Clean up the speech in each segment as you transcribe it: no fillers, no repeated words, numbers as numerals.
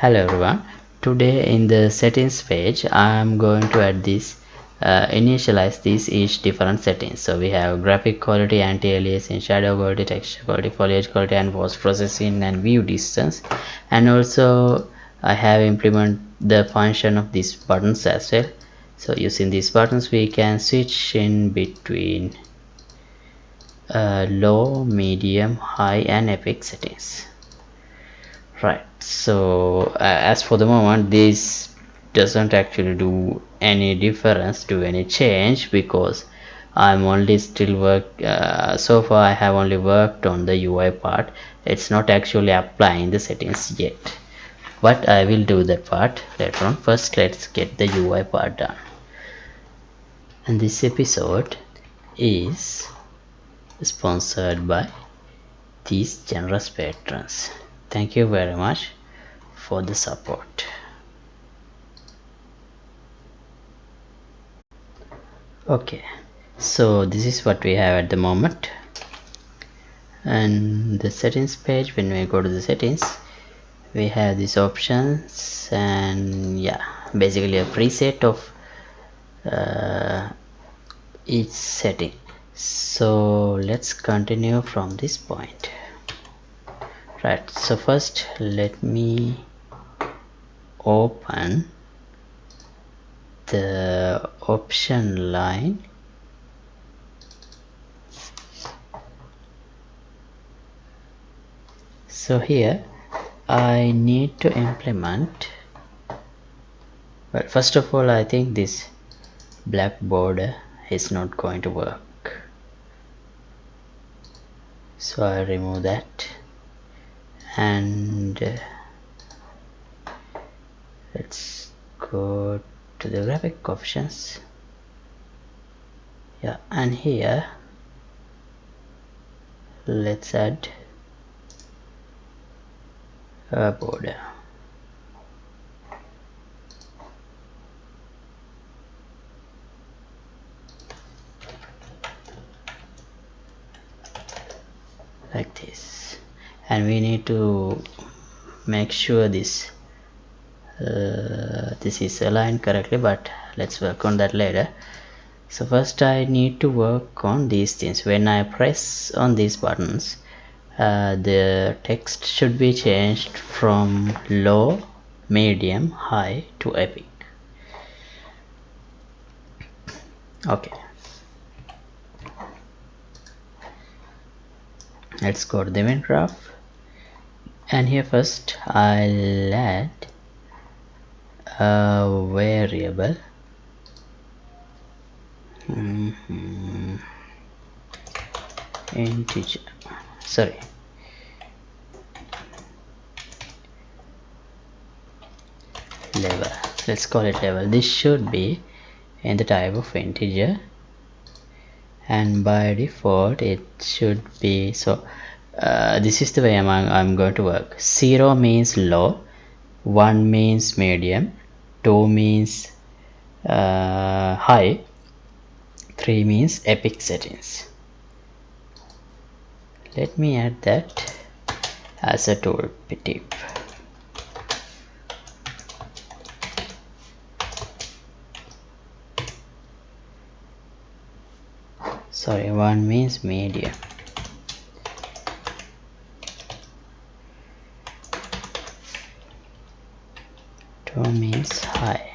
Hello everyone. Today in the settings page I am going to add this initialize these each different settings. So we have graphic quality, anti-aliasing, shadow quality, texture quality, foliage quality, and post processing and view distance. And also I have implement the function of these buttons as well. So using these buttons we can switch in between low, medium, high and epic settings. Right, so as for the moment this doesn't actually do any difference, do any change, because I'm only still so far I have only worked on the UI part. It's not actually applying the settings yet, but I will do that part later on. First let's get the UI part done. And this episode is sponsored by these generous patrons. Thank you very much for the support. Okay, so this is what we have at the moment. And the settings page, when we go to the settings, we have these options, and yeah, basically a preset of each setting. So let's continue from this point. Right, so first let me open the option line. So here I need to implement, well, first of all I think this black border is not going to work, so I remove that. And let's go to the graphic options. Yeah, and here let's add a border. Like this, and we need to make sure this is aligned correctly, but let's work on that later. So first I need to work on these things. When I press on these buttons, the text should be changed from low, medium, high to epic. Okay, let's go to the event graph, and here first I'll add a variable integer, sorry, level. Let's call it level. This should be in the type of integer, and by default it should be, so this is the way I'm going to work. 0 means low, 1 means medium, 2 means high, 3 means epic settings. Let me add that as a tool tip. Sorry, 1 means medium, 2 means high,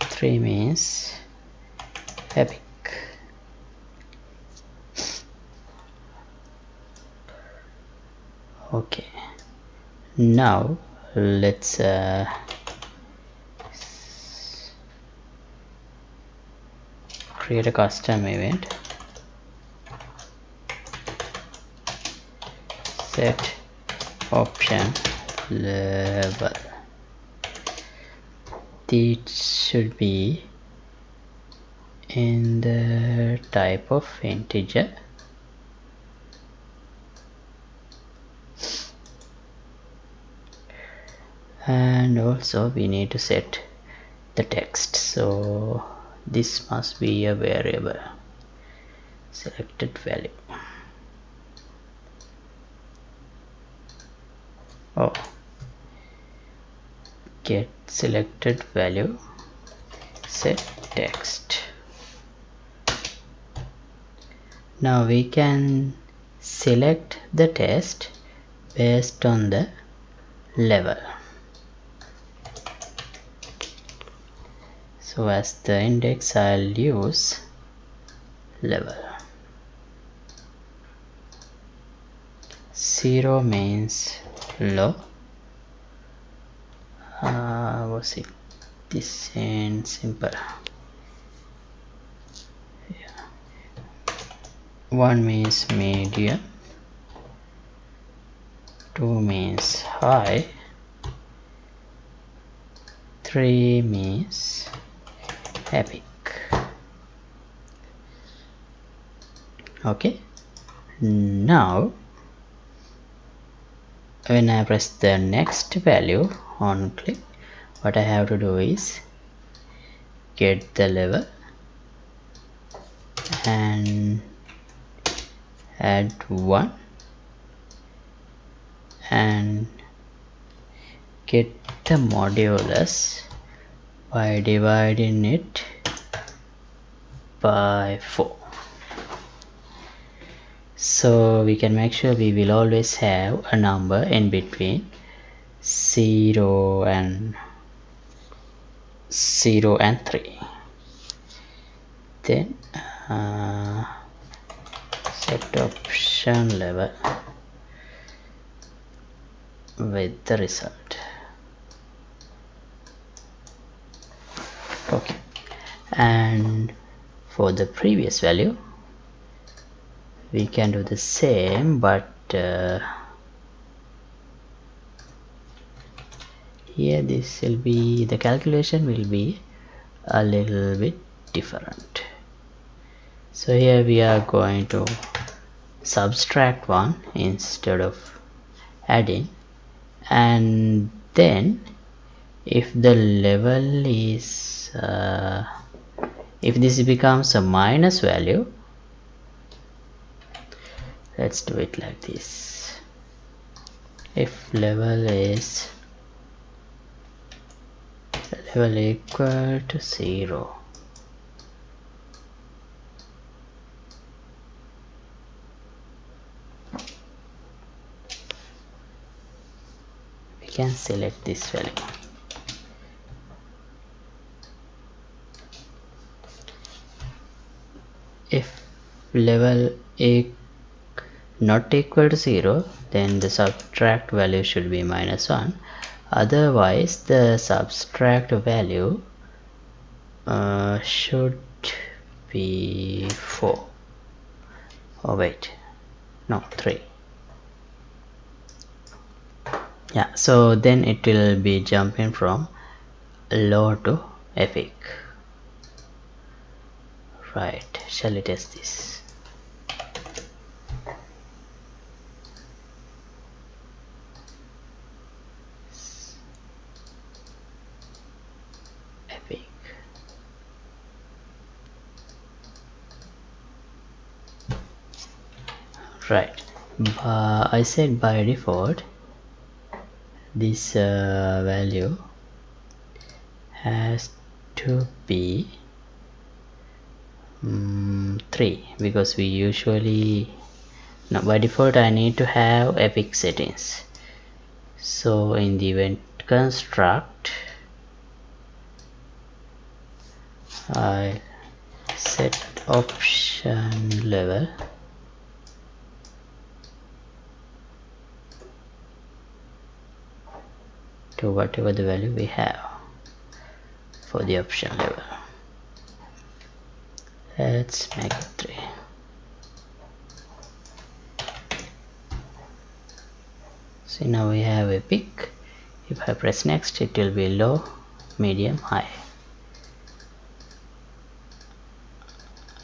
3 means epic. Okay, now let's create a custom event. Set option level. It should be in the type of integer, and also we need to set the text, so this must be a variable. selected value. Oh, get selected value, set text. Now we can select the test based on the level. So as the index, I'll use level. 0 means low. Was it this in simple? Yeah. 1 means medium, 2 means high, 3 means epic. Okay, now when I press the next value on click, what I have to do is get the level and add 1 and get the modulus by dividing it by 4. So we can make sure we will always have a number in between 0 and 3. Then set option level with the result. Okay, and for the previous value we can do the same, but here this will be, the calculation will be a little bit different. So here we are going to subtract 1 instead of adding, and then if the level is if this becomes a minus value, let's do it like this. If level is equal to 0, we can select this value. If level is not equal to 0, then the subtract value should be -1. Otherwise the subtract value should be 4. Oh wait, no, 3. Yeah, so then it will be jumping from low to epic. Right, shall we test this? Epic. Right, I said by default this value has to be 3, because we usually, now by default I need to have epic settings. So in the event construct I set option level to whatever the value we have for the option level. Let's make it 3. So now we have a peak. If I press next, it will be low, medium, high.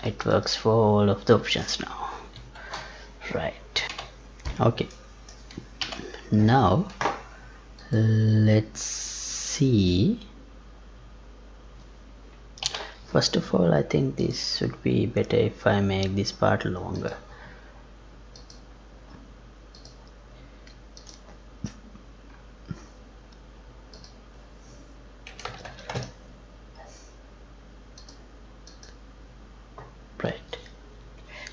It works for all of the options now. Right. Okay. Now let's see First of all, I think this should be better if I make this part longer. Right.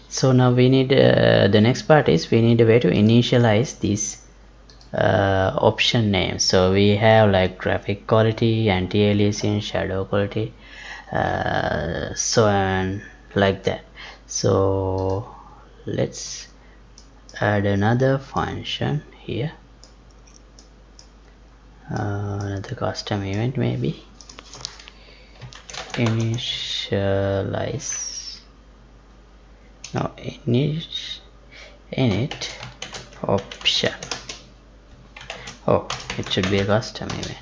So now we need the next part is we need a way to initialize this option name. So we have like graphic quality, anti-aliasing, shadow quality, so and like that. So let's add another function here, another custom event, maybe initialize, no, init option. Oh, it should be a custom event.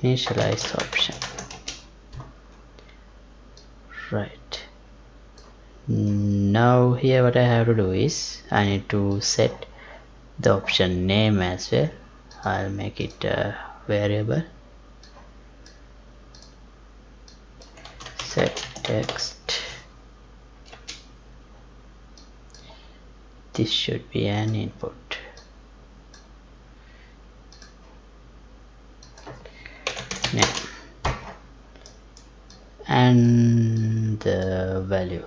Initialize option. Right. Now here what I have to do is I need to set the option name as well. I'll make it a variable. Set text. This should be an input. Name and the value.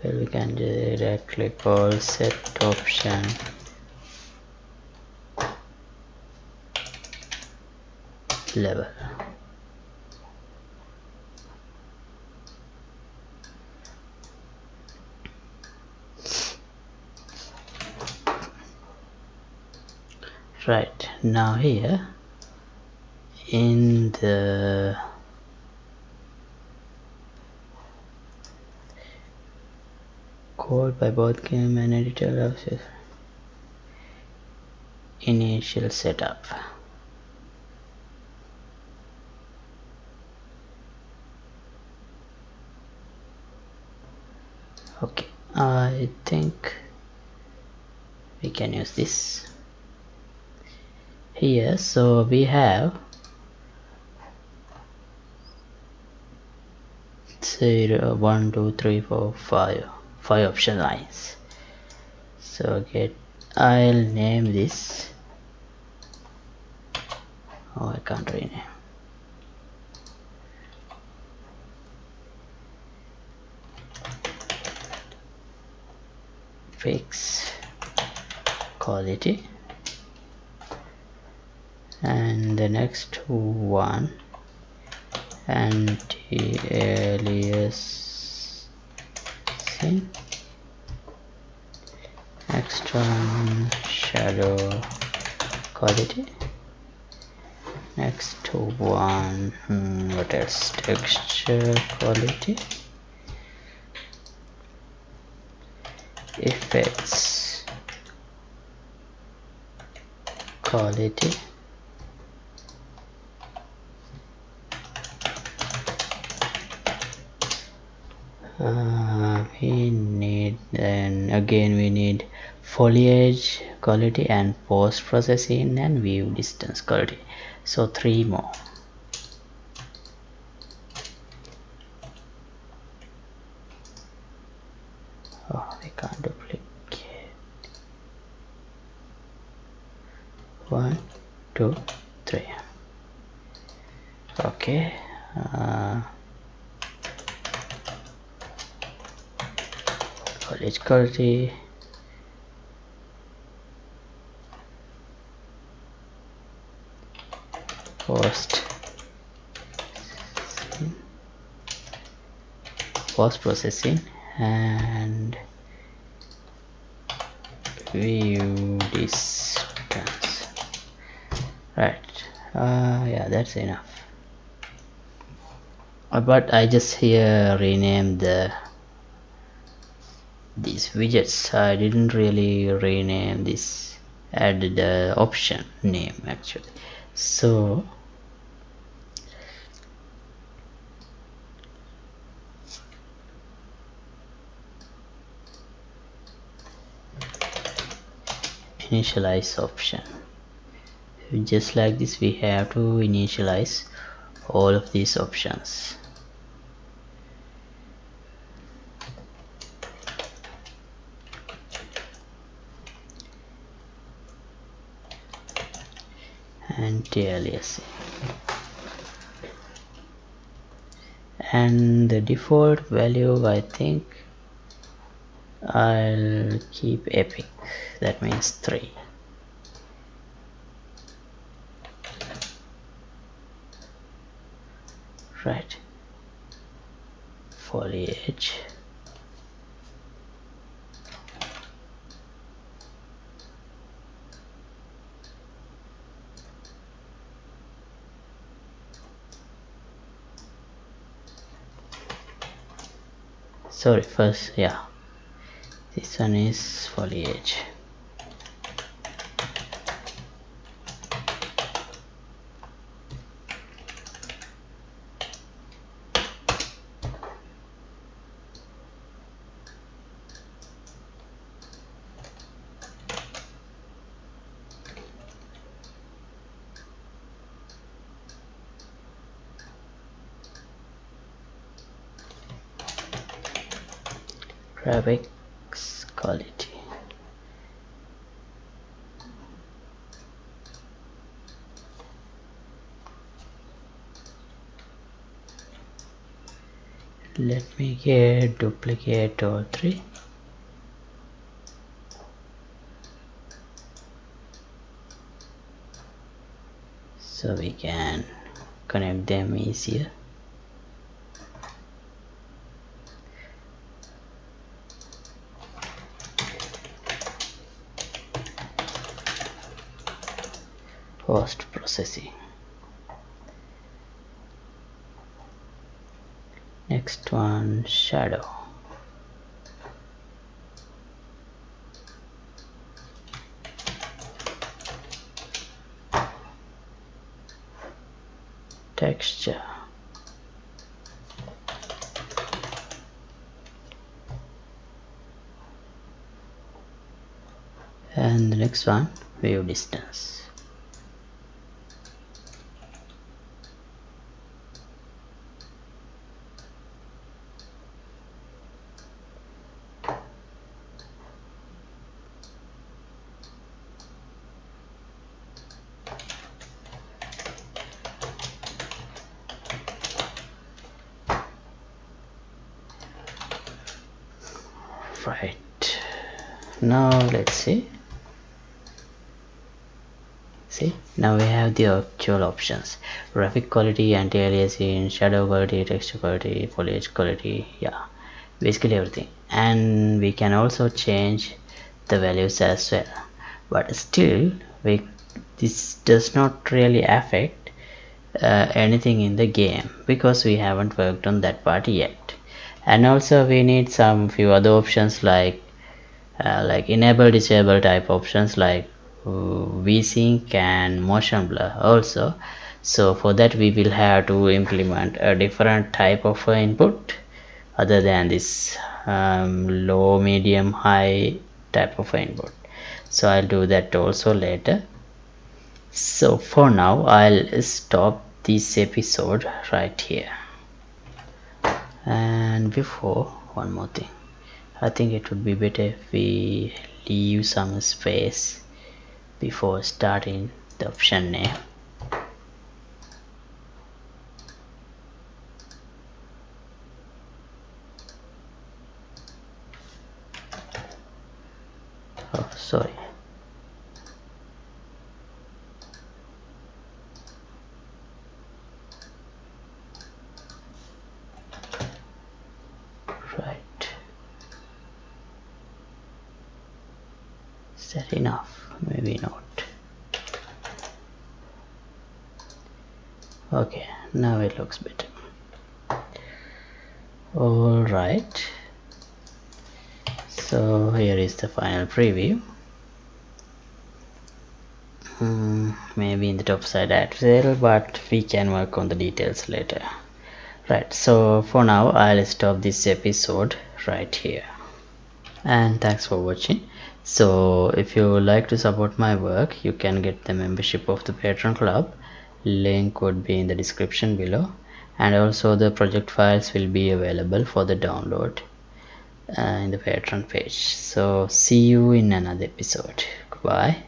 Well, we can directly call set option level. Right, now here in the code by both game and editor of initial setup. Okay, I think we can use this here. So we have 0, 1, 2, 3, 4, 5 option lines. So I'll name this. Oh, I can't rename. Fix quality, and the next one anti-aliasing, next one shadow quality, next one what else, texture quality, effects quality, we need, then again we need foliage quality and post processing and view distance quality. So 3 more. Oh, we can't duplicate. 1, 2, 3. Okay. Foliage quality, post processing and view distance. Right. Yeah, that's enough. But I just here renamed these widgets. I didn't really rename this, added the option name actually. So initialize option. Just like this, we have to initialize all of these options. Anti-aliasing, and the default value, I think I'll keep epic, that means 3. Right, foliage, sorry, first, yeah, this one is foliage. graphics quality, let me get duplicate all 3. So we can connect them easier. Post processing. Next one, shadow. Texture. And the next one, view distance. Right, now let's see. Now we have the actual options: graphic quality, anti-aliasing, shadow quality, texture quality, foliage quality, yeah, basically everything. And we can also change the values as well, but still this does not really affect anything in the game, because we haven't worked on that part yet. And also we need some few other options like enable disable type options like VSync and motion blur also. So for that we will have to implement a different type of input other than this low, medium, high type of input. So I'll do that also later. So for now I'll stop this episode right here. And before, one more thing, I think it would be better if we leave some space before starting the option name. Oh, sorry. Right. Is that enough? Maybe not. Okay, now it looks better. Alright. So here is the final preview. Maybe in the top side as well, but we can work on the details later. Right, so for now I'll stop this episode right here. And thanks for watching. So if you like to support my work, you can get the membership of the Patreon club. Link would be in the description below, and also the project files will be available for the download in the Patreon page. So see you in another episode. Goodbye.